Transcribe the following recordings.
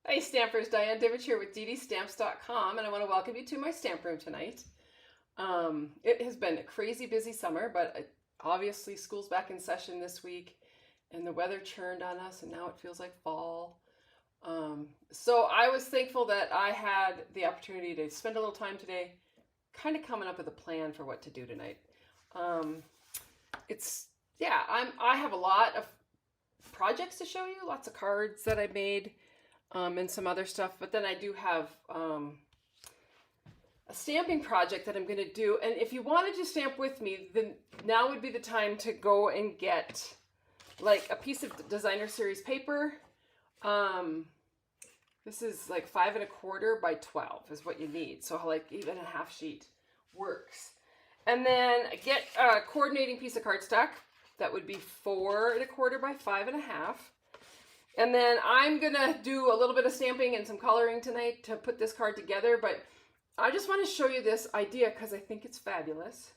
Hey Stampers, Diane Divich here with DDStamps.com, and I want to welcome you to my stamp room tonight. It has been a crazy busy summer, but obviously school's back in session this week, and the weather churned on us, and now it feels like fall. So I was thankful that I had the opportunity to spend a little time today kind of coming up with a plan for what to do tonight. I have a lot of projects to show you, lots of cards that I made. And some other stuff, but then I do have a stamping project that I'm going to do. And if you wanted to stamp with me, then now would be the time to go and get like a piece of designer series paper. This is like 5 1/4 by 12 is what you need. So like even a half sheet works. And then get a coordinating piece of cardstock. That would be 4 1/4 by 5 1/2. And then I'm going to do a little bit of stamping and some coloring tonight to put this card together, but I just want to show you this idea because I think it's fabulous.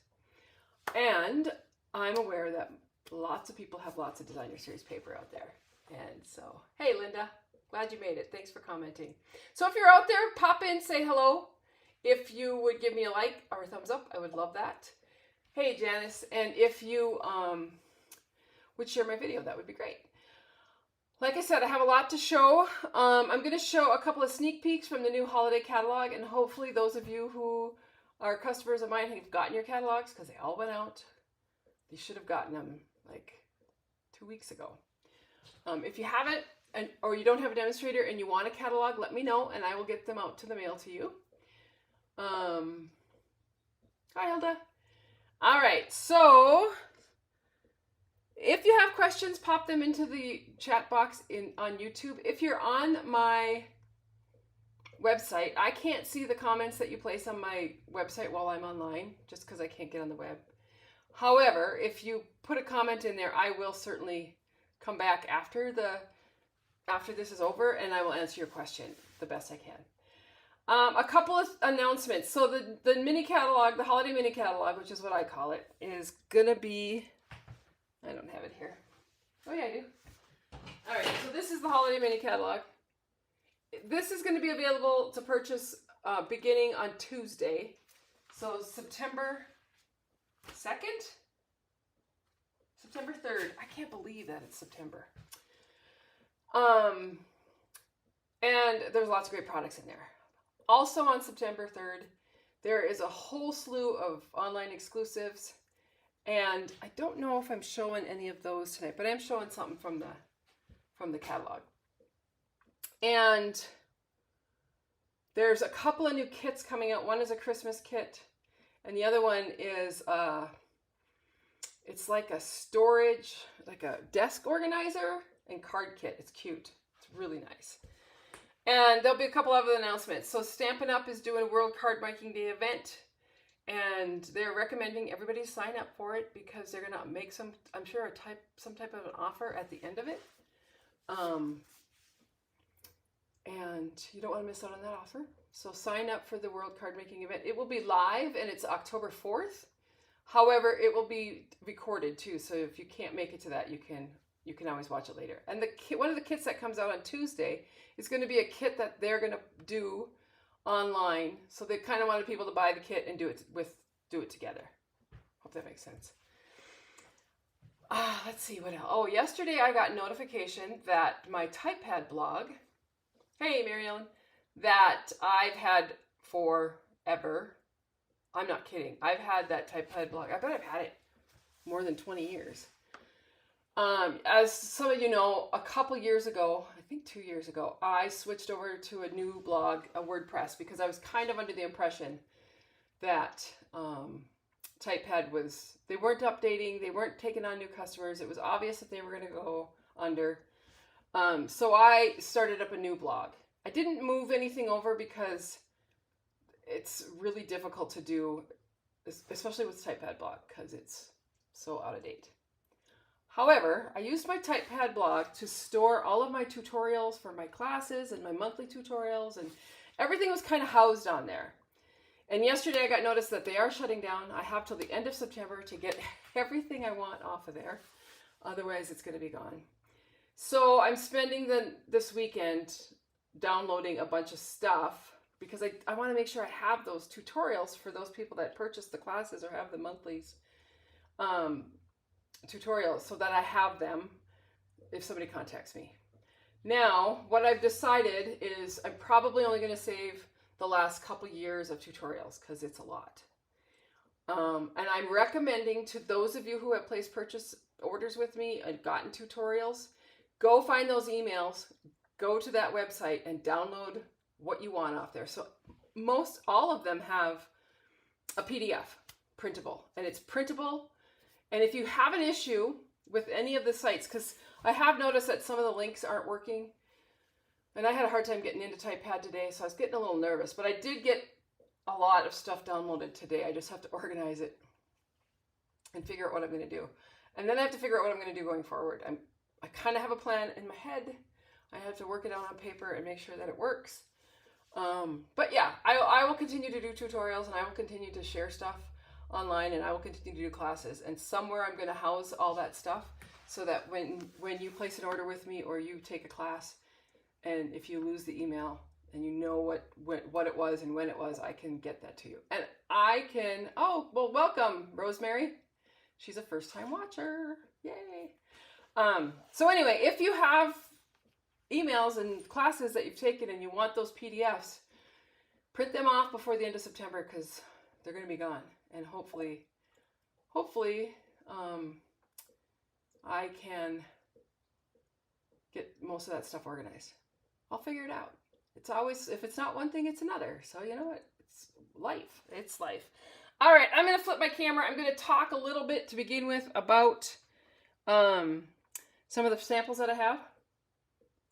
And I'm aware that lots of people have lots of designer series paper out there. And so, hey Linda, glad you made it. Thanks for commenting. So if you're out there, pop in, say hello. If you would give me a like or a thumbs up, I would love that. Hey Janice, and if you would share my video, that would be great. Like I said, I have a lot to show. I'm going to show a couple of sneak peeks from the new holiday catalog, and hopefully those of you who are customers of mine have gotten your catalogs because they all went out. You should have gotten them like 2 weeks ago. If you haven't, or you don't have a demonstrator and you want a catalog, let me know and I will get them out to the mail to you. Hi Hilda. All right, so if you have questions, pop them into the chat box on YouTube. If you're on my website, I can't see the comments that you place on my website while I'm online, just because I can't get on the web. However, if you put a comment in there, I will certainly come back after this is over, and I will answer your question the best I can. A couple of announcements. So the mini catalog, the holiday mini catalog, which is what I call it, is gonna be, I don't have it here. Oh yeah, I do. All right, so this is the holiday mini catalog. This is going to be available to purchase beginning on Tuesday. So September 2nd? September 3rd. I can't believe that it's September. And there's lots of great products in there. Also on September 3rd, there is a whole slew of online exclusives. And I don't know if I'm showing any of those tonight, but I'm showing something from the catalog. And there's a couple of new kits coming out. One is a Christmas kit, and the other one is it's like a storage, like a desk organizer and card kit. It's cute. It's really nice. And there'll be a couple of other announcements. So Stampin' Up is doing a World Cardmaking Day event. And they're recommending everybody sign up for it because they're gonna make some type of an offer at the end of it. And you don't want to miss out on that offer. So sign up for the World Cardmaking event. It will be live and it's October 4th. However, it will be recorded too. So if you can't make it to that, you can always watch it later. And one of the kits that comes out on Tuesday is going to be a kit that they're going to do online, so they kind of wanted people to buy the kit and do it together. Hope that makes sense. Let's see what else. Oh, yesterday I got notification that my TypePad blog, hey Mary Ellen, that I've had forever. I'm not kidding. I've had that TypePad blog. I bet I've had it more than 20 years. As some of you know, a couple years ago, I think 2 years ago, I switched over to a new blog, a WordPress, because I was kind of under the impression that TypePad they weren't updating, they weren't taking on new customers. It was obvious that they were going to go under. So I started up a new blog. I didn't move anything over because it's really difficult to do, especially with TypePad blog, because it's so out of date. However, I used my TypePad blog to store all of my tutorials for my classes and my monthly tutorials, and everything was kind of housed on there. And yesterday I got notice that they are shutting down. I have till the end of September to get everything I want off of there. Otherwise, it's going to be gone. So I'm spending this weekend downloading a bunch of stuff because I want to make sure I have those tutorials for those people that purchase the classes or have the monthlies tutorials, so that I have them if somebody contacts me. Now, what I've decided is I'm probably only going to save the last couple years of tutorials because it's a lot. And I'm recommending to those of you who have placed purchase orders with me and gotten tutorials, go find those emails, go to that website and download what you want off there. So all of them have a PDF printable, and it's printable. And if you have an issue with any of the sites, because I have noticed that some of the links aren't working, and I had a hard time getting into TypePad today, so I was getting a little nervous, but I did get a lot of stuff downloaded today. I just have to organize it and figure out what I'm going to do. And then I have to figure out what I'm going to do going forward. I kind of have a plan in my head. I have to work it out on paper and make sure that it works. But yeah, I will continue to do tutorials, and I will continue to share stuff online, and I will continue to do classes. And somewhere I'm going to house all that stuff so that when you place an order with me or you take a class, and if you lose the email and you know what it was and when it was, I can get that to you. And I can, oh, well, welcome, Rosemary. She's a first-time watcher. Yay. So anyway, if you have emails and classes that you've taken and you want those PDFs, print them off before the end of September because they're going to be gone. And hopefully, I can get most of that stuff organized. I'll figure it out. It's always, if it's not one thing, it's another. So you know what? It's life. It's life. All right, I'm going to flip my camera. I'm going to talk a little bit to begin with about some of the samples that I have.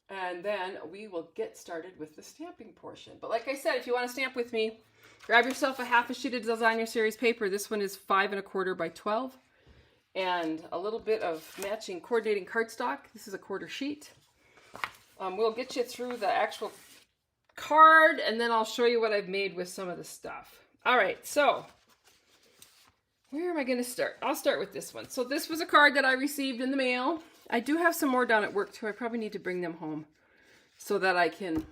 And then we will get started with the stamping portion. But like I said, if you want to stamp with me, grab yourself a half a sheet of Designer Series paper. This one is 5 1/4 by 12. And a little bit of matching coordinating cardstock. This is a 1/4 sheet. We'll get you through the actual card, and then I'll show you what I've made with some of the stuff. All right, so where am I going to start? I'll start with this one. So this was a card that I received in the mail. I do have some more down at work too. I probably need to bring them home so that I can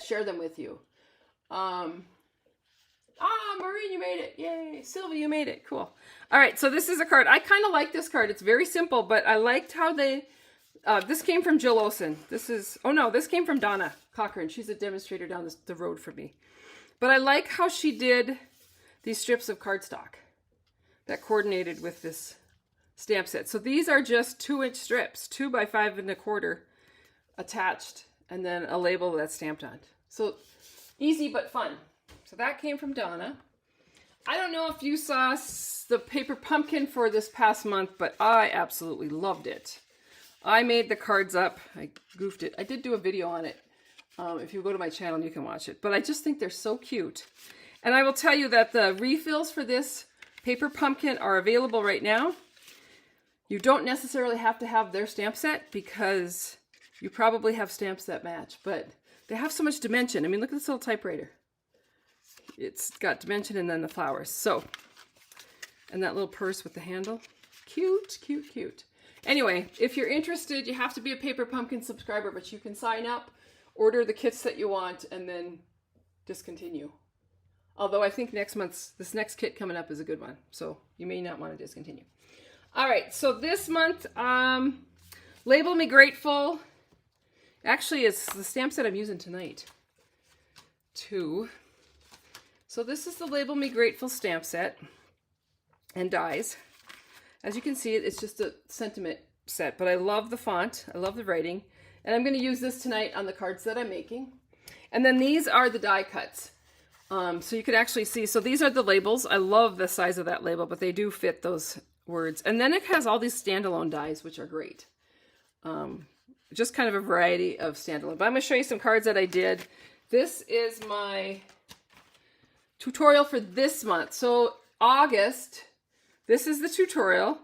share them with you. Maureen, you made it. Yay. Sylvia, you made it. Cool. All right, so this is a card. I kind of like this card. It's very simple, but I liked how they, this came from Jill Olsen. This came from Donna Cochran. She's a demonstrator down the road from me. But I like how she did these strips of cardstock that coordinated with this stamp set. So these are just 2-inch strips, 2 by 5 1/4 attached, and then a label that's stamped on. So easy but fun. So that came from Donna. I don't know if you saw the paper pumpkin for this past month, but I absolutely loved it. I made the cards up. I goofed it. I did do a video on it. If you go to my channel, you can watch it. But I just think they're so cute. And I will tell you that the refills for this paper pumpkin are available right now. You don't necessarily have to have their stamp set because you probably have stamps that match. But they have so much dimension. I mean, look at this little typewriter. It's got dimension and then the flowers. So, and that little purse with the handle. Cute, cute, cute. Anyway, if you're interested, you have to be a Paper Pumpkin subscriber, but you can sign up, order the kits that you want, and then discontinue. Although I think this next kit coming up is a good one. So you may not want to discontinue. All right, so this month, Label Me Grateful. Actually, it's the stamp set I'm using tonight, too. So this is the Label Me Grateful stamp set and dies. As you can see, it's just a sentiment set, but I love the font. I love the writing. And I'm going to use this tonight on the cards that I'm making. And then these are the die cuts. So you can actually see, so these are the labels. I love the size of that label, but they do fit those words. And then it has all these standalone dies, which are great. Just kind of a variety of standalone. But I'm going to show you some cards that I did. This is my tutorial for this month. So August, this is the tutorial,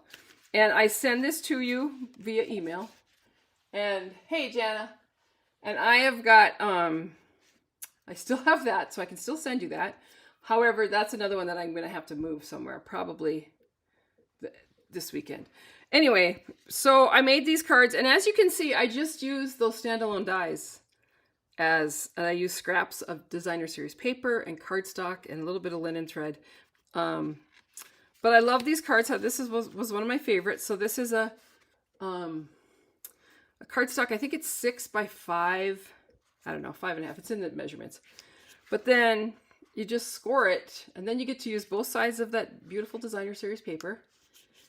and I send this to you via email. And hey, Jana, and I have got, I still have that, so I can still send you that. However, that's another one that I'm going to have to move somewhere, probably this weekend. Anyway, so I made these cards, and as you can see, I just used those standalone dies and I use scraps of designer series paper and cardstock and a little bit of linen thread. But I love these cards. This was one of my favorites. So this is a cardstock. I think it's 6 by 5. I don't know, 5.5. It's in the measurements. But then you just score it, and then you get to use both sides of that beautiful designer series paper.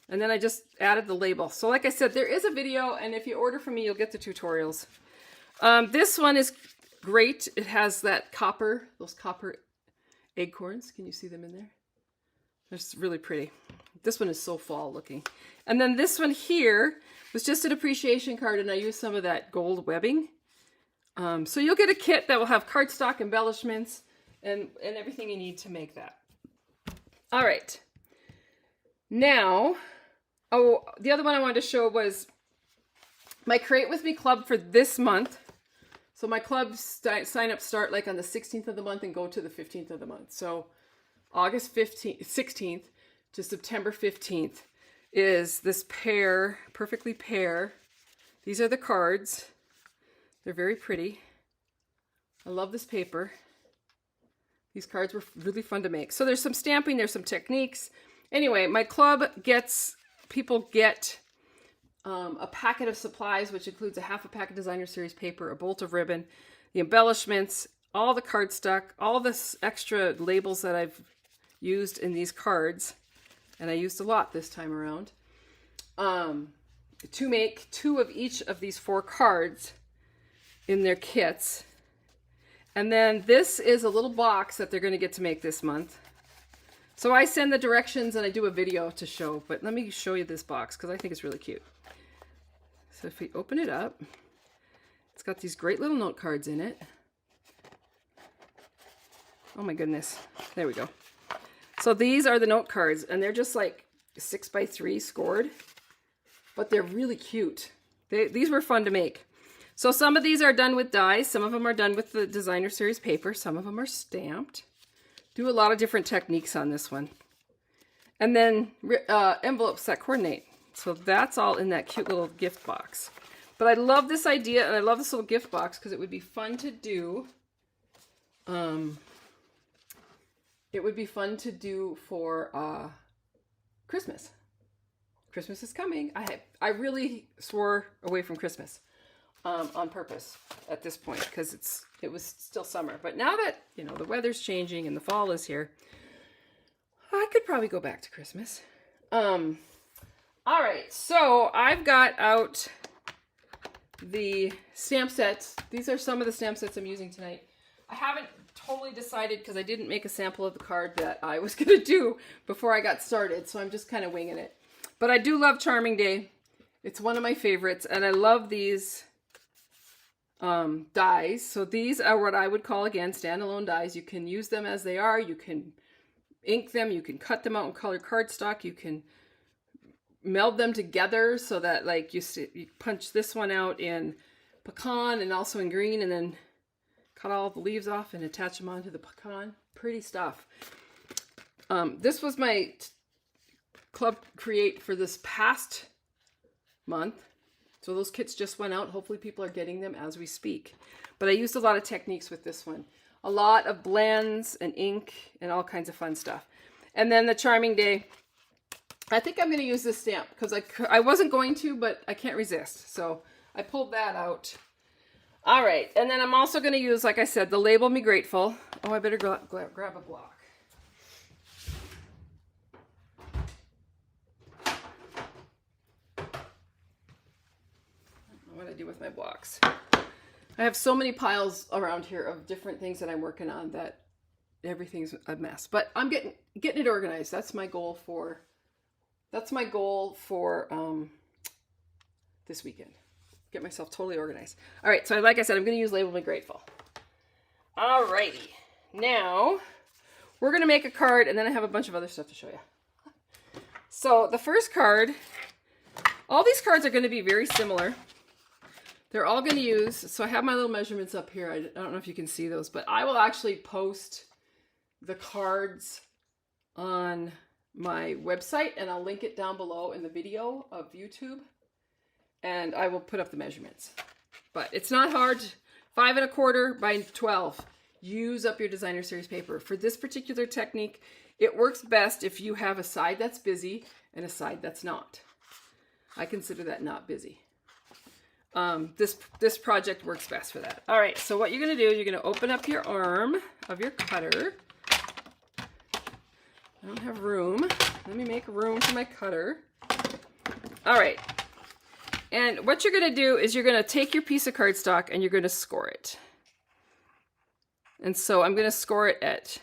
And then I just added the label. So like I said, there is a video, and if you order from me, you'll get the tutorials. This one is great. It has that copper, those copper acorns. Can you see them in there? They're really pretty. This one is so fall looking. And then this one here was just an appreciation card, and I used some of that gold webbing. So you'll get a kit that will have cardstock, embellishments, and everything you need to make that. All right. Now, the other one I wanted to show was my Create With Me club for this month. So my clubs sign-ups start like on the 16th of the month and go to the 15th of the month. So August 16th to September 15th is this pair, perfectly pair. These are the cards. They're very pretty. I love this paper. These cards were really fun to make. So there's some stamping, there's some techniques. Anyway, my club people get a packet of supplies, which includes a half a pack of designer series paper, a bolt of ribbon, the embellishments, all the cardstock, all this extra labels that I've used in these cards. And I used a lot this time around. To make 2 of each of these 4 cards in their kits. And then this is a little box that they're going to get to make this month. So I send the directions and I do a video to show, but let me show you this box because I think it's really cute. So if we open it up, it's got these great little note cards in it. Oh my goodness. There we go. So these are the note cards, and they're just like 6 by 3 scored, but they're really cute. These were fun to make. So some of these are done with dies, some of them are done with the designer series paper, some of them are stamped. Do a lot of different techniques on this one. And then envelopes that coordinate. So that's all in that cute little gift box. But I love this idea, and I love this little gift box because it would be fun to do. It would be fun to do for Christmas. Christmas is coming. I really swore away from Christmas on purpose at this point because it was still summer. But now that, you know, the weather's changing and the fall is here, I could probably go back to Christmas. All right, so I've got out the stamp sets. These are some of the stamp sets I'm using tonight. I haven't totally decided because I didn't make a sample of the card that I was going to do before I got started, so I'm just kind of winging it. But I do love Charming Day. It's one of my favorites, and I love these dies. So these are what I would call, again, standalone dies. You can use them as they are. You can ink them. You can cut them out in colored cardstock. You can meld them together so that, like, you punch this one out in pecan and also in green, and then cut all the leaves off and attach them onto the pecan. Pretty stuff. This was my club create for this past month. So those kits just went out. Hopefully people are getting them as we speak. But I used a lot of techniques with this one. A lot of blends and ink and all kinds of fun stuff. And then the Charming Day. I think I'm going to use this stamp because I wasn't going to, but I can't resist. So I pulled that out. All right. And then I'm also going to use, like I said, the Label Me Grateful. Oh, I better grab a block. What I do with my blocks. I have so many piles around here of different things that I'm working on that everything's a mess. But I'm getting it organized. That's my goal for this weekend. Get myself totally organized. All right, so like I said, I'm going to use Label Me Grateful. All righty. Now, we're going to make a card, and then I have a bunch of other stuff to show you. So the first card, all these cards are going to be very similar. They're all going to use, so I have my little measurements up here. I don't know if you can see those, but I will actually post the cards on my website, and I'll link it down below in the video of YouTube, and I will put up the measurements. But it's not hard 5 1/4 by 12. Use up your designer series paper. For this particular technique, it works best if you have a side that's busy and a side that's not. I consider that not busy. This project works best for that. All right, so what you're going to do is you're going to open up your arm of your cutter. I don't have room. Let me make room for my cutter. All right. And what you're going to do is you're going to take your piece of cardstock and you're going to score it. And so I'm going to score it at,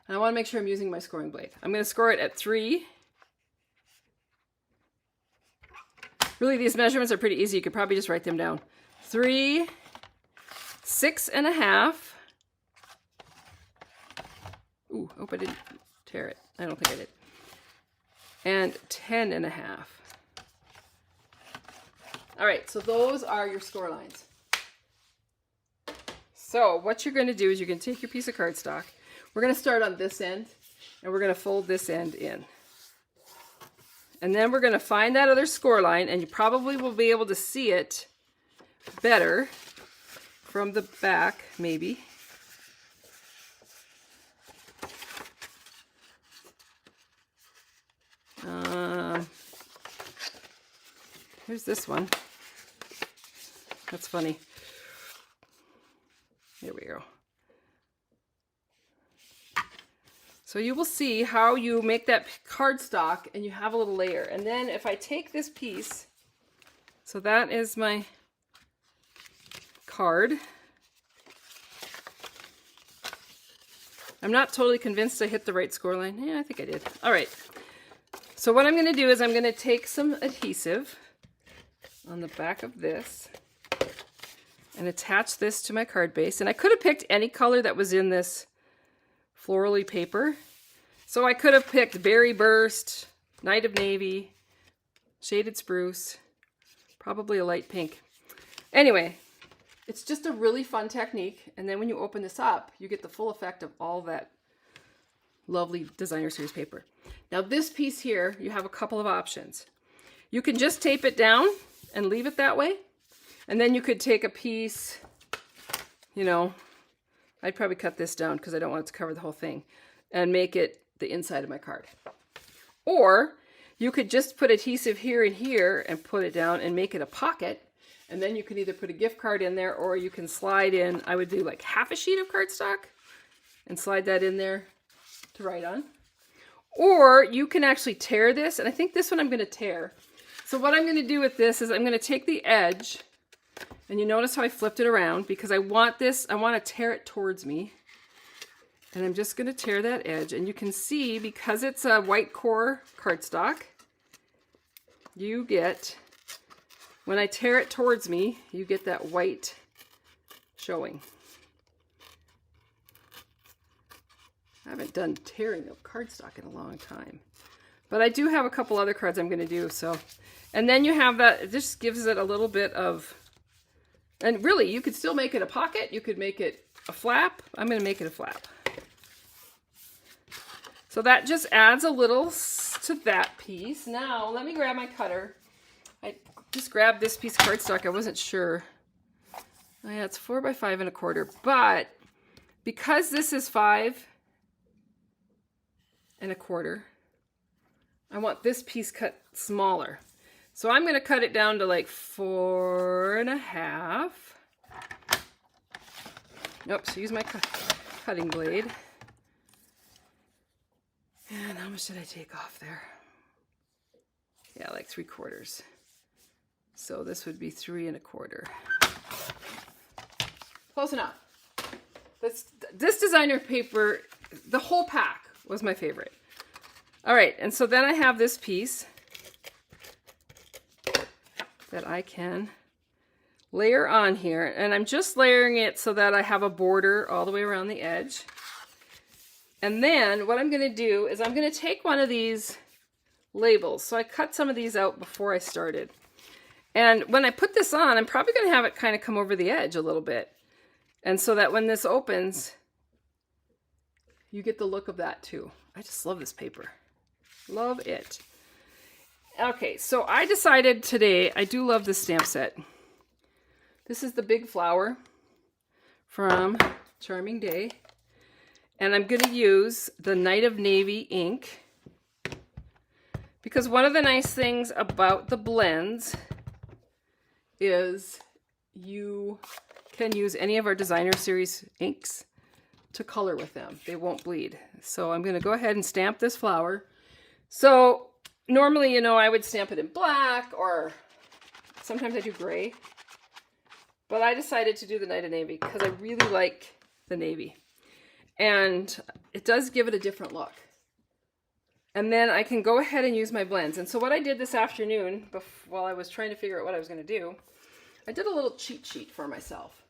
and I want to make sure I'm using my scoring blade. I'm going to score it at 3. Really, these measurements are pretty easy. You could probably just write them down. 3, 6 1/2. Ooh, I hope I didn't tear it. I don't think I did. And 10 1/2. All right, so those are your score lines. So what you're going to do is you're going to take your piece of cardstock. We're going to start on this end, and we're going to fold this end in. And then we're going to find that other score line, and you probably will be able to see it better from the back, maybe. Here's this one. That's funny. Here we go. So you will see how you make that cardstock and you have a little layer. And then if I take this piece, so that is my card. I'm not totally convinced I hit the right score line. Yeah, I think I did. All right. So what I'm going to do is I'm going to take some adhesive on the back of this and attach this to my card base. And I could have picked any color that was in this florally paper. So I could have picked Berry Burst, Night of Navy, Shaded Spruce, probably a light pink. Anyway, it's just a really fun technique. And then when you open this up, you get the full effect of all that lovely designer series paper. Now this piece here, you have a couple of options. You can just tape it down and leave it that way. And then you could take a piece, you know, I'd probably cut this down because I don't want it to cover the whole thing, and make it the inside of my card. Or you could just put adhesive here and here and put it down and make it a pocket. And then you can either put a gift card in there, or you can slide in, I would do like half a sheet of cardstock and slide that in there to write on. Or you can actually tear this, and I think this one I'm going to tear. So what I'm going to do with this is I'm going to take the edge, and you notice how I flipped it around because I want this, I want to tear it towards me. And I'm just going to tear that edge, and you can see because it's a white core cardstock, you get, when I tear it towards me, you get that white showing. I haven't done tearing of cardstock in a long time. But I do have a couple other cards I'm going to do. So, and then you have that, it just gives it a little bit of, and really you could still make it a pocket. You could make it a flap. I'm going to make it a flap. So that just adds a little to that piece. Now let me grab my cutter. I just grabbed this piece of cardstock. I wasn't sure. Oh, yeah, it's 4 by 5 1/4. But because this is 5 1/4, I want this piece cut smaller. So I'm going to cut it down to like 4 1/2. Nope, so use my cutting blade. And how much did I take off there? Yeah, like 3/4. So this would be 3 1/4. Close enough. This designer paper, the whole pack was my favorite. All right, and so then I have this piece that I can layer on here, and I'm just layering it so that I have a border all the way around the edge. And then what I'm going to do is I'm going to take one of these labels. So I cut some of these out before I started. And when I put this on, I'm probably going to have it kind of come over the edge a little bit. And so that when this opens, you get the look of that too. I just love this paper. Love it. Okay, so I decided today, I do love this stamp set. This is the big flower. from Charming Day. And I'm going to use the Night of Navy ink, because one of the nice things about the blends is you can use any of our designer series inks to color with them. They won't bleed. So I'm going to go ahead and stamp this flower. So normally, you know, I would stamp it in black, or sometimes I do gray. But I decided to do the Night of Navy because I really like the navy. And it does give it a different look. And then I can go ahead and use my blends. And so what I did this afternoon, while I was trying to figure out what I was going to do, I did a little cheat sheet for myself.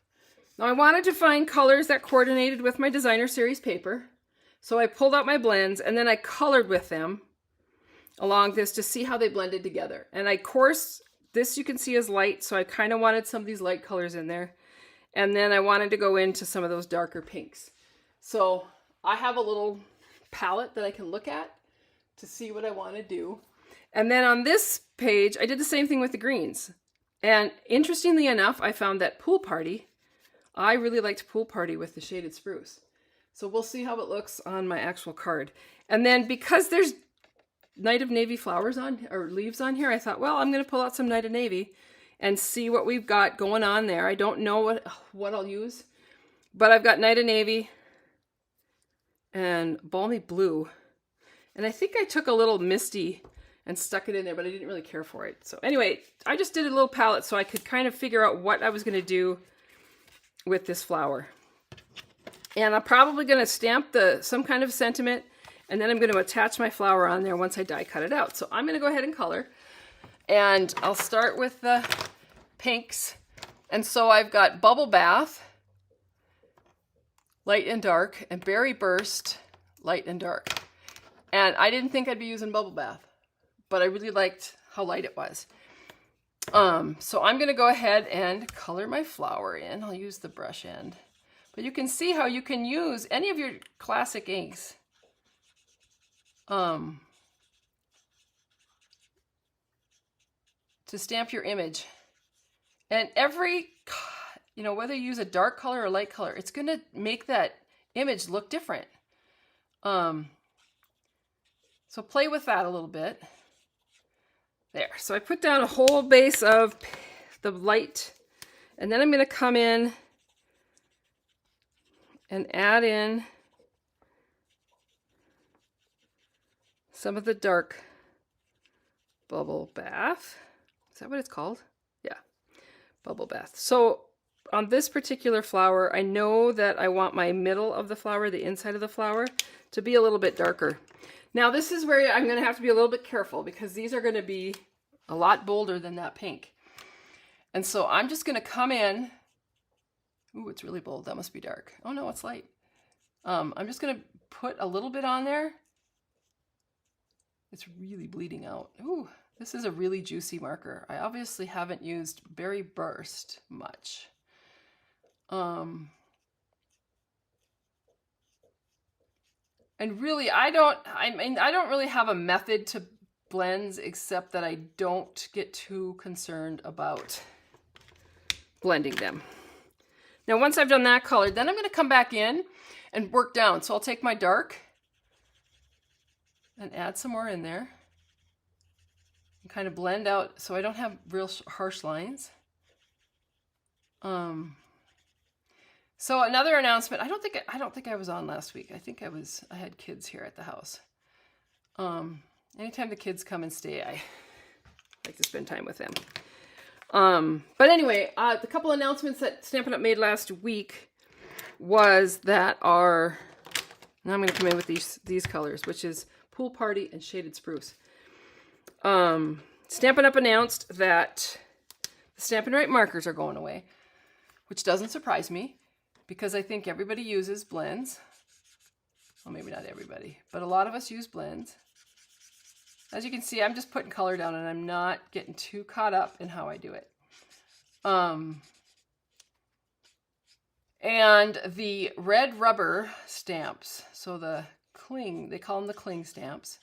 Now I wanted to find colors that coordinated with my designer series paper. So I pulled out my blends and then I colored with them along this to see how they blended together. And of course, this you can see is light, so I kind of wanted some of these light colors in there. And then I wanted to go into some of those darker pinks. So I have a little palette that I can look at to see what I want to do. And then on this page, I did the same thing with the greens. And interestingly enough, I found that Pool Party, I really liked Pool Party with the shaded spruce. So we'll see how it looks on my actual card. And then because there's Night of Navy flowers on, or leaves on here, I thought, well, I'm going to pull out some Night of Navy and see what we've got going on there. I don't know what I'll use, but I've got Night of Navy and Balmy Blue. And I think I took a little Misty and stuck it in there, but I didn't really care for it. So anyway, I just did a little palette so I could kind of figure out what I was going to do with this flower. And I'm probably going to stamp some kind of sentiment, and then I'm going to attach my flower on there once I die cut it out. So I'm going to go ahead and color. And I'll start with the pinks. And so I've got Bubble Bath, light and dark, and Berry Burst, light and dark. And I didn't think I'd be using Bubble Bath, but I really liked how light it was. So I'm going to go ahead and color my flower in. I'll use the brush end. But you can see how you can use any of your classic inks. To stamp your image. And every, you know, whether you use a dark color or light color, it's going to make that image look different. So play with that a little bit. There. So I put down a whole base of the light, and then I'm going to come in and add in some of the dark Bubble Bath. Is that what it's called? Yeah, Bubble Bath. So on this particular flower, I know that I want my middle of the flower, the inside of the flower, to be a little bit darker. Now this is where I'm going to have to be a little bit careful because these are going to be a lot bolder than that pink. And so I'm just going to come in. Ooh, it's really bold. That must be dark. Oh no, it's light. I'm just going to put a little bit on there. It's really bleeding out. Ooh, this is a really juicy marker. I obviously haven't used Berry Burst much. And really, I don't really have a method to blends except that I don't get too concerned about blending them. Now, once I've done that color, then I'm going to come back in and work down. So I'll take my dark and add some more in there and kind of blend out so I don't have real harsh lines. So another announcement. I don't think I was on last week. I think I had kids here at the house. Anytime the kids come and stay, I like to spend time with them. But anyway, the couple announcements that Stampin' Up! Made last week was that now I'm going to come in with these colors, which is Pool Party and Shaded Spruce. Stampin' Up! Announced that the Stampin' Right markers are going away, which doesn't surprise me because I think everybody uses blends. Well, maybe not everybody, but a lot of us use blends. As you can see, I'm just putting color down and I'm not getting too caught up in how I do it. And the red rubber stamps, so the cling, they call them the cling stamps,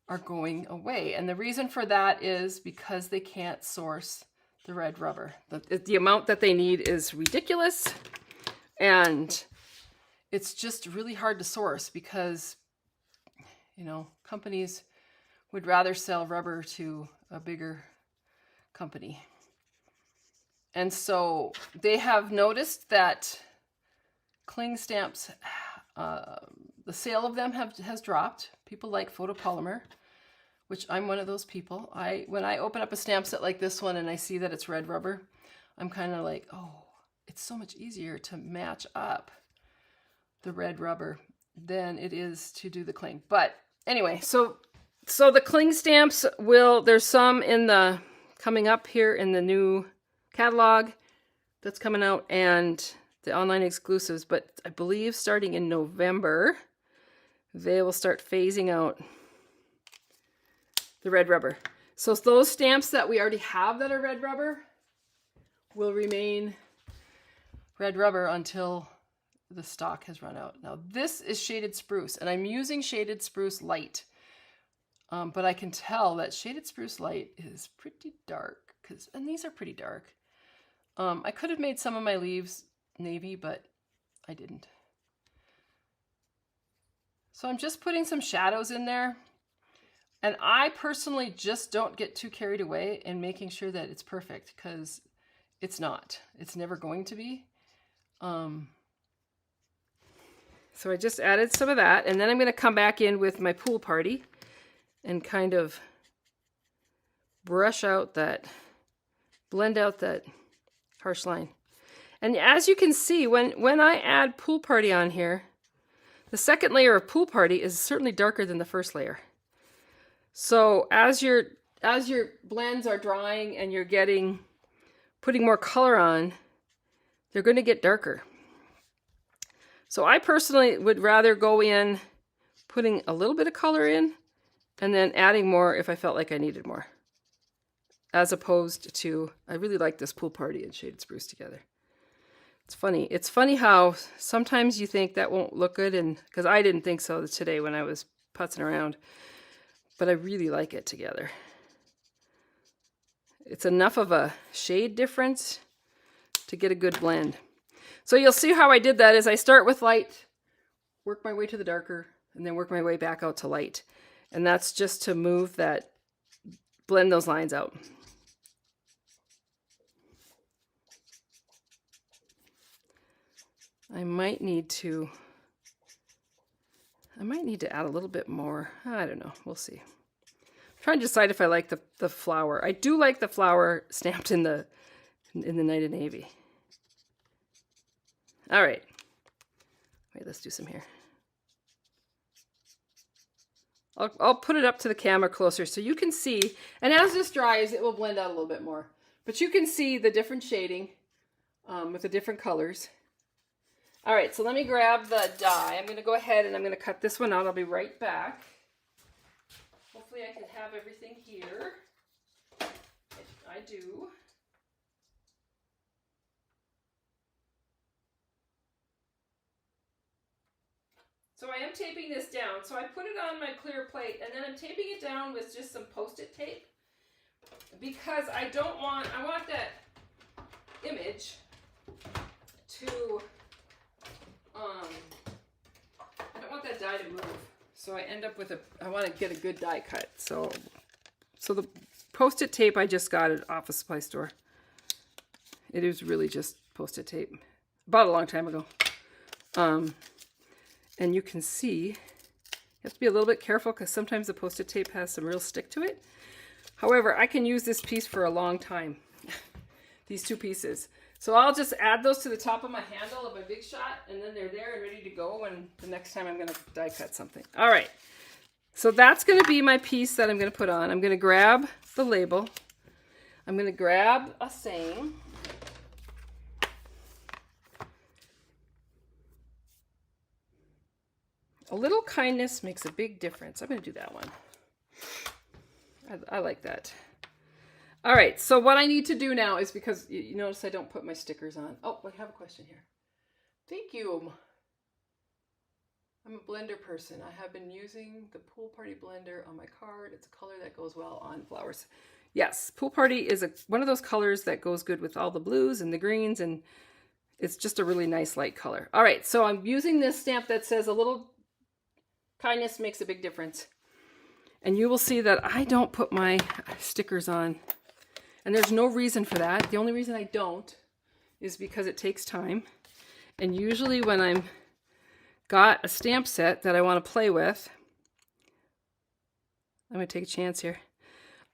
are going away. And the reason for that is because they can't source the red rubber. The amount that they need is ridiculous. And it's just really hard to source because, you know, companies would rather sell rubber to a bigger company. And so they have noticed that cling stamps, the sale of them has dropped. People like photopolymer, which I'm one of those people. When I open up a stamp set like this one and I see that it's red rubber, I'm kind of like, oh, it's so much easier to match up the red rubber than it is to do the cling. But anyway, so the cling stamps there's some coming up here in the new catalog that's coming out and the online exclusives, but I believe starting in November, they will start phasing out the red rubber. So those stamps that we already have that are red rubber will remain red rubber until the stock has run out. Now this is shaded spruce, and I'm using shaded spruce light, but I can tell that shaded spruce light is pretty dark, and these are pretty dark. I could have made some of my leaves navy, but I didn't. So I'm just putting some shadows in there, and I personally just don't get too carried away in making sure that it's perfect, because it's not. It's never going to be. So I just added some of that, and then I'm going to come back in with my pool party and kind of blend out that harsh line. And as you can see, when I add pool party on here, the second layer of pool party is certainly darker than the first layer. So as your blends are drying and you're putting more color on, they're going to get darker. So I personally would rather go in putting a little bit of color in and then adding more if I felt like I needed more. As opposed to, I really like this pool party and shaded spruce together. It's funny. It's funny how sometimes you think that won't look good, and because I didn't think so today when I was putzing around, but I really like it together. It's enough of a shade difference to get a good blend. So you'll see how I did that is I start with light, work my way to the darker, and then work my way back out to light. And that's just to blend those lines out. I might need to add a little bit more. I don't know. We'll see. I'm trying to decide if I like the flower. I do like the flower stamped in the Night of Navy. All right. Wait, let's do some here. I'll put it up to the camera closer so you can see. And as this dries, it will blend out a little bit more. But you can see the different shading with the different colors. All right, so let me grab the die. I'm going to go ahead and I'm going to cut this one out. I'll be right back. Hopefully I can have everything here. I do. So I am taping this down. So I put it on my clear plate and then I'm taping it down with just some Post-it tape because I want that image to, I don't want that die to move. So I end up with I want to get a good die cut. So the Post-it tape I just got at Office Supply Store. It is really just Post-it tape. Bought a long time ago. And you can see, you have to be a little bit careful because sometimes the Post-it tape has some real stick to it. However, I can use this piece for a long time. These two pieces. So I'll just add those to the top of my handle of my Big Shot, and then they're there and ready to go when the next time I'm going to die cut something. All right. So that's going to be my piece that I'm going to put on. I'm going to grab the label. I'm going to grab a saying. A little kindness makes a big difference. I'm going to do that one. I like that. All right, so what I need to do now is, because you notice I don't put my stickers on. Oh, I have a question here. Thank you. I'm a blender person. I have been using the Pool Party blender on my card. It's a color that goes well on flowers. Yes, Pool Party is one of those colors that goes good with all the blues and the greens, and it's just a really nice light color. All right, so I'm using this stamp that says a little kindness makes a big difference. And you will see that I don't put my stickers on. And there's no reason for that. The only reason I don't is because it takes time. And usually when I'm got a stamp set that I want to play with, I'm going to take a chance here.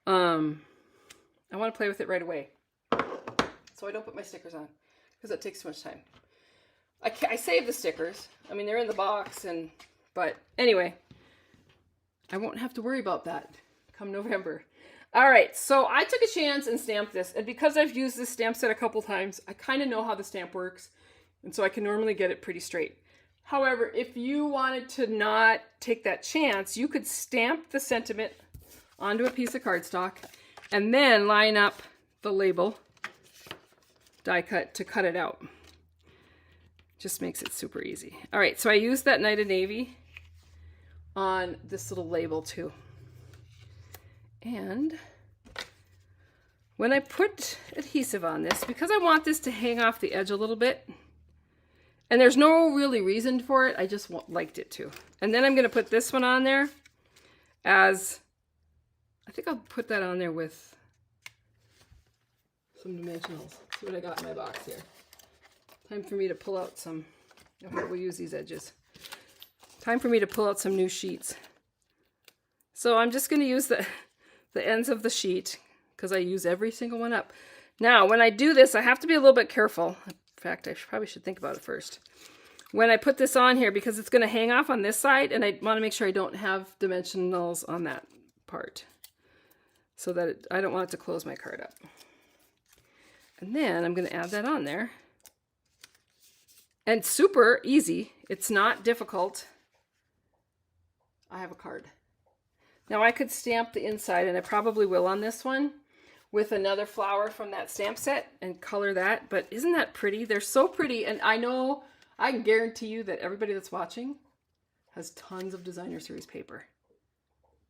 I want to play with it right away. So I don't put my stickers on because it takes too much time. I save the stickers. I mean, they're in the box, but anyway, I won't have to worry about that come November. All right, so I took a chance and stamped this. And because I've used this stamp set a couple times, I kind of know how the stamp works. And so I can normally get it pretty straight. However, if you wanted to not take that chance, you could stamp the sentiment onto a piece of cardstock and then line up the label die cut to cut it out. Just makes it super easy. All right, so I used that Night of Navy on this little label too. And when I put adhesive on this, because I want this to hang off the edge a little bit, and there's no really reason for it, I just liked it to. And then I'm going to put this one on there as, I think I'll put that on there with some dimensionals. See what I got in my box here. Time for me to pull out some, okay, we'll use these edges. Time for me to pull out some new sheets. So I'm just going to use the ends of the sheet because I use every single one up. Now, when I do this, I have to be a little bit careful. In fact, I probably should think about it first. When I put this on here, because it's going to hang off on this side, and I want to make sure I don't have dimensionals on that part so that I don't want it to close my card up. And then I'm going to add that on there. And super easy. It's not difficult. I have a card. Now I could stamp the inside, and I probably will on this one, with another flower from that stamp set and color that. But isn't that pretty? They're so pretty, and I know, I can guarantee you that everybody that's watching has tons of designer series paper.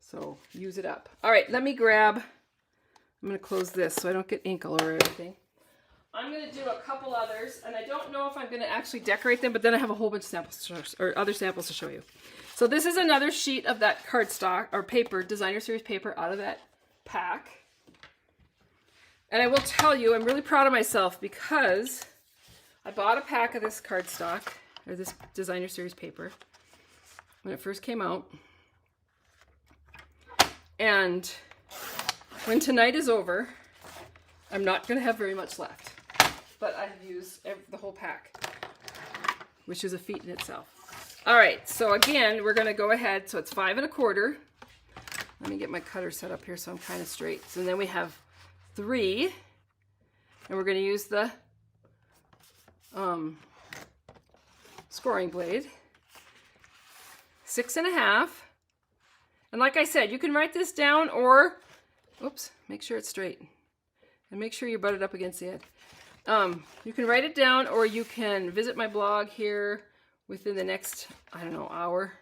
So use it up. All right, let me grab, I'm going to close this so I don't get ink all over everything. I'm going to do a couple others, and I don't know if I'm going to actually decorate them, but then I have a whole bunch of samples or other samples to show you. So this is another sheet of that cardstock or paper, designer series paper, out of that pack. And I will tell you, I'm really proud of myself because I bought a pack of this cardstock, or this designer series paper, when it first came out. And when tonight is over, I'm not going to have very much left. But I've used the whole pack, which is a feat in itself. All right, so again, we're going to go ahead. So it's 5 1/4. Let me get my cutter set up here so I'm kind of straight. So then we have 3, and we're going to use the scoring blade. 6 1/2. And like I said, you can write this down or, oops, make sure it's straight. And make sure you butt it up against the edge. You can write it down, or you can visit my blog here within the next, I don't know, hour.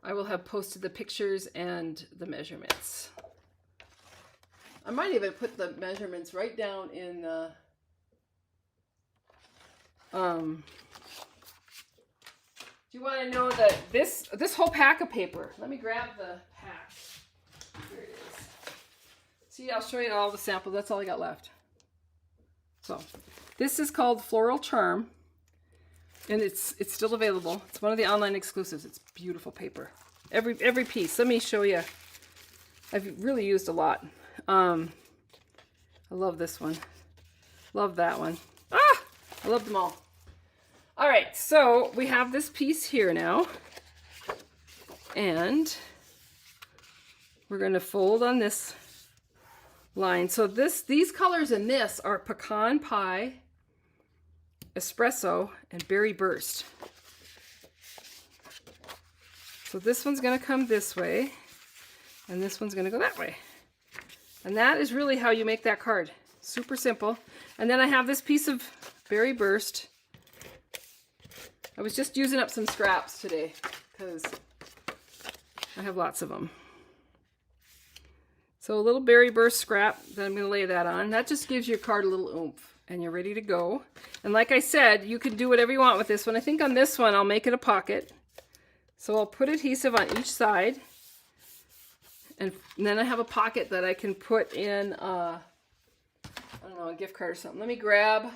I will have posted the pictures and the measurements. I might even put the measurements right down in the, do you want to know that this whole pack of paper, let me grab the pack. Here it is. See, I'll show you all the samples. That's all I got left. So this is called Floral Charm, and it's still available. It's one of the online exclusives. It's beautiful paper. Every piece. Let me show you. I've really used a lot. I love this one. Love that one. Ah! I love them all. All right, so we have this piece here now, and we're going to fold on this line. So these colors in this are Pecan Pie, Espresso, and Berry Burst. So this one's going to come this way, and this one's going to go that way. And that is really how you make that card. Super simple. And then I have this piece of Berry Burst. I was just using up some scraps today because I have lots of them. So a little Berry Burst scrap that I'm going to lay that on. That just gives your card a little oomph. and you're ready to go. And like I said, you can do whatever you want with this one. I think on this one, I'll make it a pocket. So I'll put adhesive on each side. And then I have a pocket that I can put in, I don't know, a gift card or something. Let me grab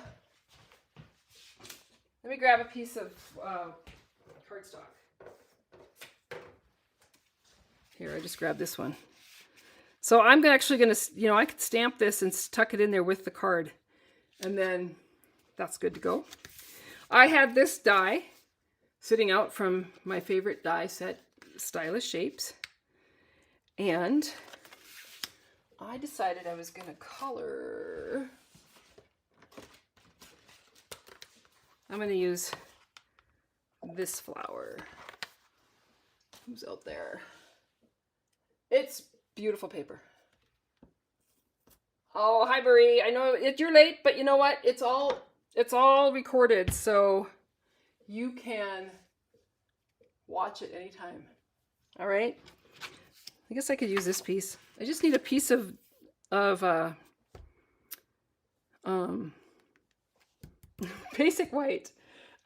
a piece of cardstock. Here, I just grabbed this one. So I'm actually going to, you know, I could stamp this and tuck it in there with the card. And then that's good to go. I had this die sitting out from my favorite die set, Stylish Shapes. And I decided I was going to color. I'm going to use this flower. Who's out there? It's beautiful paper. Oh, hi, Marie. I know you're late, but you know what? It's all recorded, so you can watch it anytime. All right. I guess I could use this piece. I just need a piece of basic white.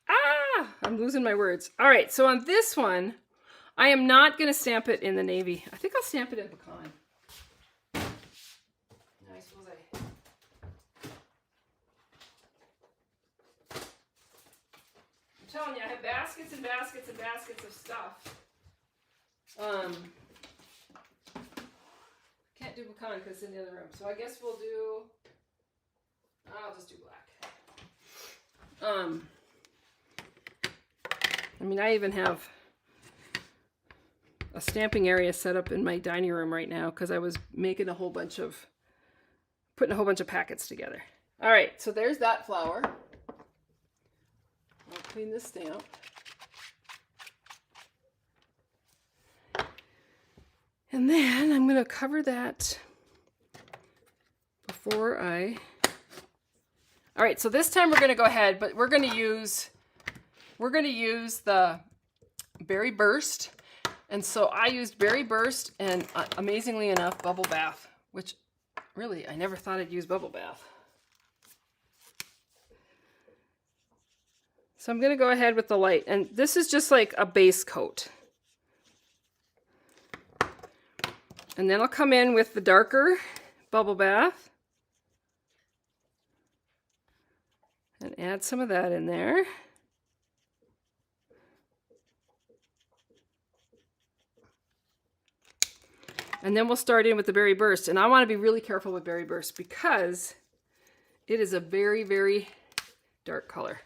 Ah, I'm losing my words. All right, so on this one, I am not going to stamp it in the navy. I think I'll stamp it in pecan. I suppose I'm telling you, I have baskets and baskets and baskets of stuff. Can't do pecan because it's in the other room. So I guess we'll do, I'll just do black. I mean, I even have a stamping area set up in my dining room right now because I was making a whole bunch of, putting a whole bunch of packets together. All right, so there's that flower. I'll clean this stamp. And then I'm going to cover that before I... All right, so this time we're going to go ahead, but we're going to use the Berry Burst. And so I used Berry Burst and amazingly enough, Bubble Bath, which really, I never thought I'd use Bubble Bath. So I'm going to go ahead with the light. And this is just like a base coat. And then I'll come in with the darker Bubble Bath. And add some of that in there. And then we'll start in with the Berry Burst. And I want to be really careful with Berry Burst because it is a very, very dark color.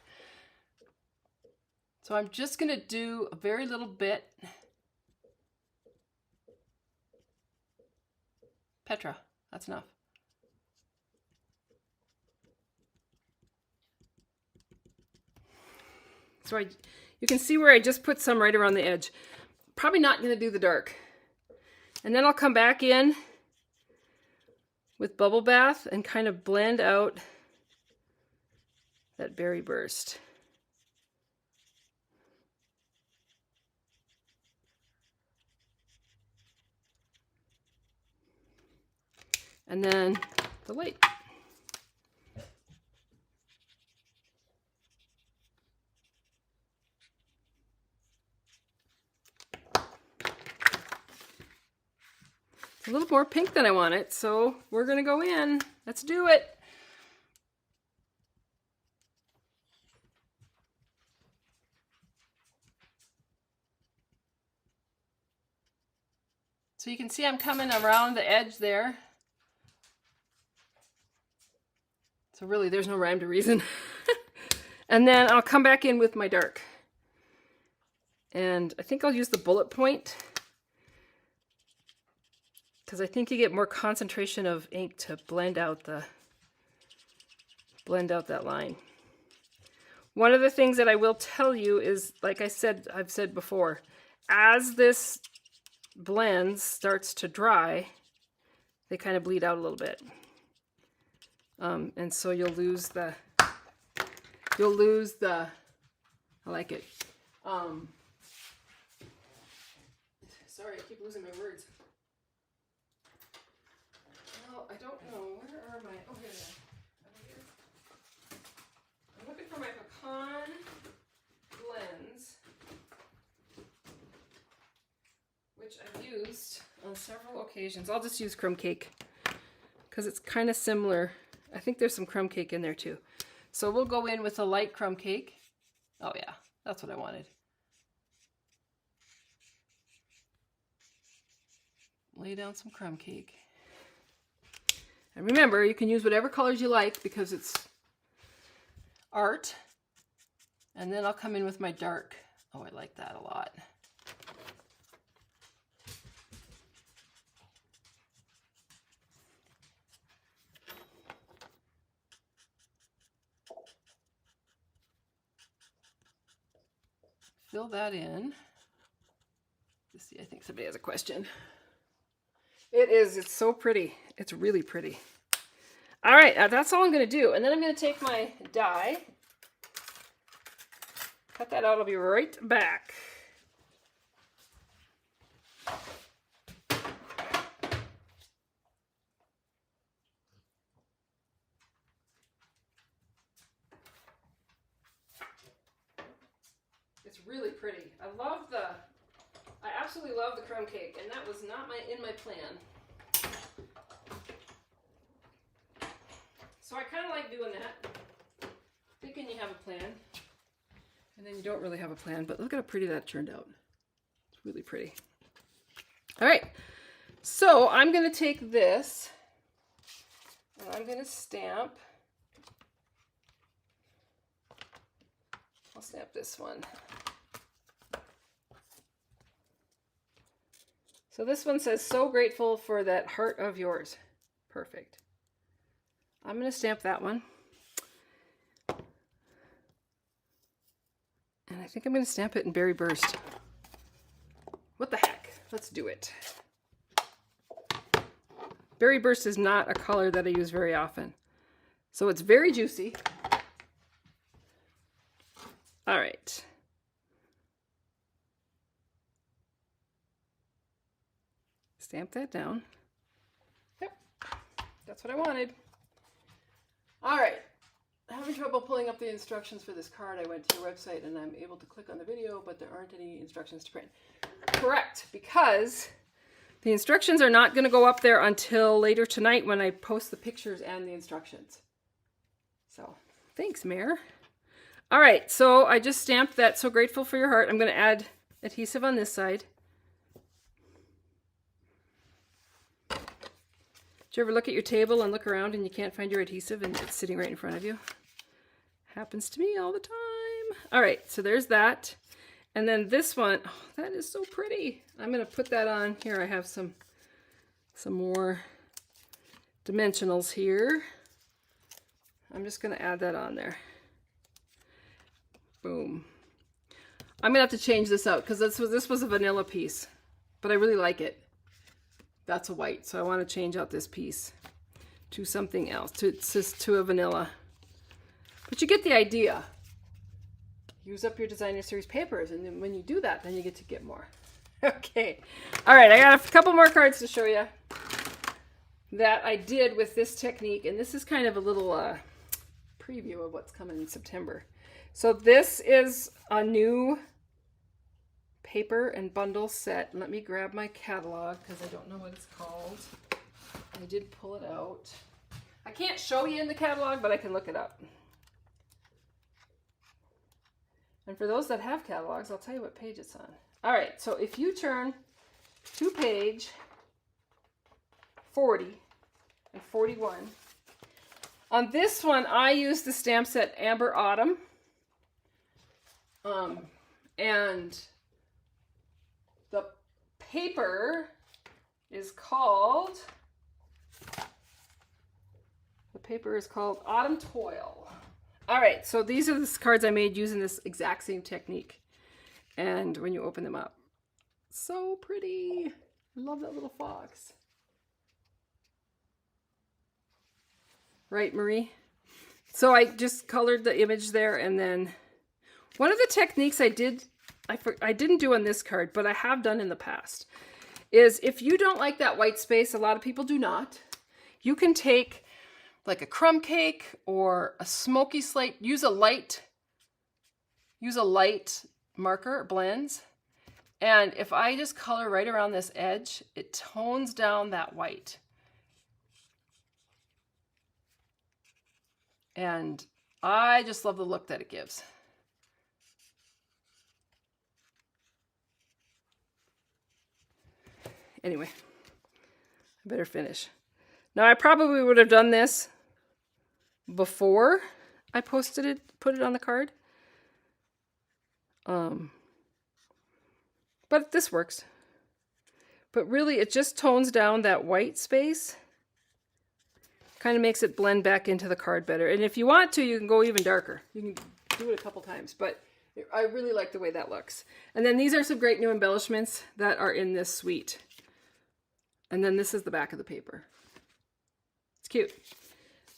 So I'm just going to do a very little bit. Petra, that's enough. So you can see where I just put some right around the edge. Probably not going to do the dark. And then I'll come back in with Bubble Bath and kind of blend out that Berry Burst. And then the light. It's a little more pink than I want it, so we're going to go in. Let's do it. So you can see I'm coming around the edge there. So really, there's no rhyme to reason. And then I'll come back in with my dark. And I think I'll use the bullet point because I think you get more concentration of ink to blend out that line. One of the things that I will tell you is, like I've said before, as this blend starts to dry, they kind of bleed out a little bit. And so you'll lose the, I like it. Sorry, I keep losing my words. Well, I don't know, where are my, oh, here they are. Over here. Silicone blends, which I've used on several occasions. I'll just use crumb cake because it's kind of similar. I think there's some crumb cake in there too. So we'll go in with a light crumb cake. Oh yeah, that's what I wanted. Lay down some crumb cake. And remember, you can use whatever colors you like because it's art. And then I'll come in with my dark. Oh, I like that a lot. Fill that in. Let's see, I think somebody has a question. It is, it's so pretty. It's really pretty. All right, that's all I'm gonna do. And then I'm gonna take my die, cut that out, I'll be right back. It's really pretty. I absolutely love the crumb cake, and that was not in my plan. So I kind of like doing that, thinking you have a plan, and then you don't really have a plan, but look how pretty that turned out. It's really pretty. All right, so I'm going to take this, and I'm going to stamp. I'll stamp this one. So this one says, "So grateful for that heart of yours." Perfect. I'm going to stamp that one. And I think I'm going to stamp it in Berry Burst. What the heck? Let's do it. Berry Burst is not a color that I use very often. So it's very juicy. All right. Stamp that down. Yep, that's what I wanted. All right, having trouble pulling up the instructions for this card. I went to your website and I'm able to click on the video, but there aren't any instructions to print. Correct, because the instructions are not going to go up there until later tonight when I post the pictures and the instructions. So, thanks, Mare. All right, so I just stamped that "So Grateful for Your Heart." I'm going to add adhesive on this side. Do you ever look at your table and look around and you can't find your adhesive and it's sitting right in front of you? Happens to me all the time. All right, so there's that. And then this one, oh, that is so pretty. I'm going to put that on here. I have some more dimensionals here. I'm just going to add that on there. Boom. I'm going to have to change this out because this was a vanilla piece, but I really like it. That's a white, so I want to change out this piece to something else, to a vanilla. But you get the idea. Use up your designer series papers, and then when you do that, then you get more. Okay. All right, I got a couple more cards to show you that I did with this technique, and this is kind of a little preview of what's coming in September. So this is a new paper and bundle set. Let me grab my catalog because I don't know what it's called. I did pull it out. I can't show you in the catalog, but I can look it up. And for those that have catalogs, I'll tell you what page it's on. All right, so if you turn to page 40 and 41, on this one I use the stamp set Amber Autumn. And the paper is called Autumn Toil. All right, so these are the cards I made using this exact same technique. And when you open them up, so pretty. I love that little fox. Right, Marie? So I just colored the image there, and then one of the techniques I didn't do on this card, but I have done in the past, is if you don't like that white space, a lot of people do not, you can take like a crumb cake or a smoky slate, use a light use a light marker, blends. And if I just color right around this edge, it tones down that white. And I just love the look that it gives. Anyway, I better finish. Now I probably would have done this before I put it on the card. But this works. But really it just tones down that white space. Kind of makes it blend back into the card better. And if you want to, you can go even darker. You can do it a couple times, but I really like the way that looks. And then these are some great new embellishments that are in this suite. And then this is the back of the paper. It's cute.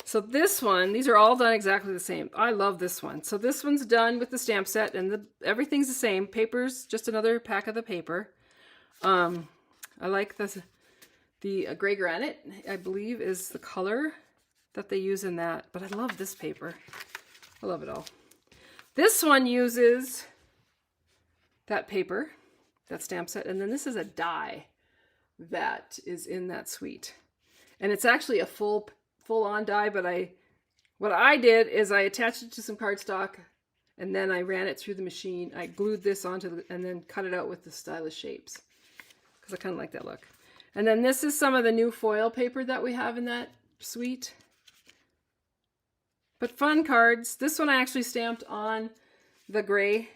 So this one, these are all done exactly the same. I love this one. So this one's done with the stamp set, and everything's the same. Paper's just another pack of the paper. I like the gray granite, I believe, is the color that they use in that. But I love this paper. I love it all. This one uses that paper, that stamp set, and then this is a die that is in that suite. And it's actually a full-on die, but what I did is I attached it to some cardstock, and then I ran it through the machine. I glued this onto and then cut it out with the stylish shapes, because I kind of like that look. And then this is some of the new foil paper that we have in that suite. But fun cards. This one I actually stamped on the gray,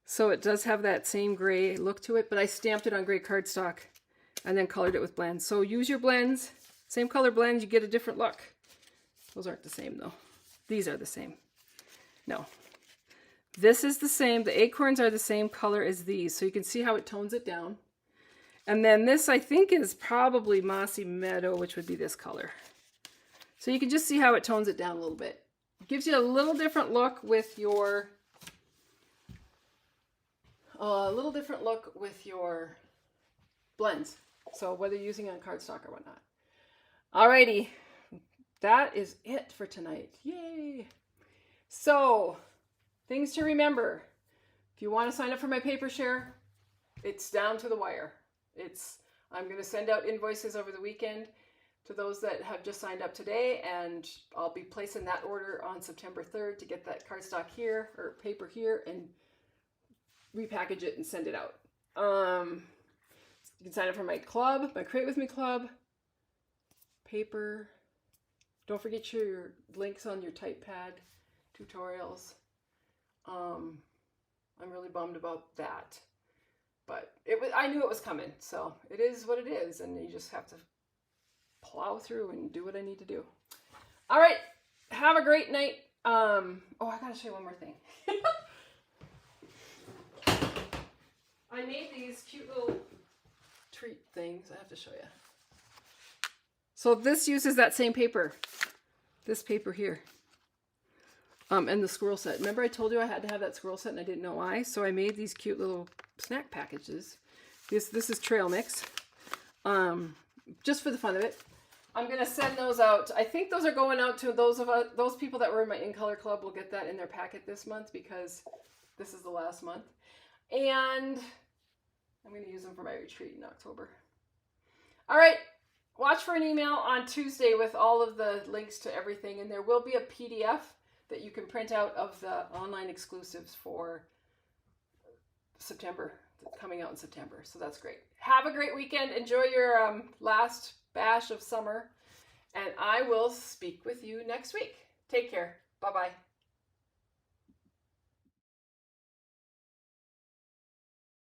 so it does have that same gray look to it, but I stamped it on gray cardstock and then colored it with blends. So use your blends. Same color blends, you get a different look. Those aren't the same though. These are the same. No. This is the same. The acorns are the same color as these, so you can see how it tones it down. And then this, I think, is probably Mossy Meadow, which would be this color. So you can just see how it tones it down a little bit. It gives you a little different look with your blends. So whether you're using it on cardstock or whatnot. Alrighty, that is it for tonight. Yay! So, things to remember. If you want to sign up for my paper share, it's down to the wire. I'm going to send out invoices over the weekend to those that have just signed up today, and I'll be placing that order on September 3rd to get that cardstock here, or paper here, and repackage it and send it out. You can sign up for my club, my Create With Me club. Paper. Don't forget your links on your type pad tutorials. I'm really bummed about that, but I knew it was coming, so it is what it is, and you just have to plow through and do what I need to do. All right, have a great night. Oh, I gotta show you one more thing. I made these cute little treat things. I have to show you. So this uses that same paper, this paper here, and the squirrel set. Remember I told you I had to have that squirrel set and I didn't know why? So I made these cute little snack packages. This is trail mix, just for the fun of it. I'm going to send those out. I think those are going out to those people that were in my In Color Club will get that in their packet this month, because this is the last month. And I'm going to use them for my retreat in October. All right. Watch for an email on Tuesday with all of the links to everything, and there will be a PDF that you can print out of the online exclusives for September, coming out in September. So that's great. Have a great weekend. Enjoy your last bash of summer, and I will speak with you next week. Take care. Bye-bye.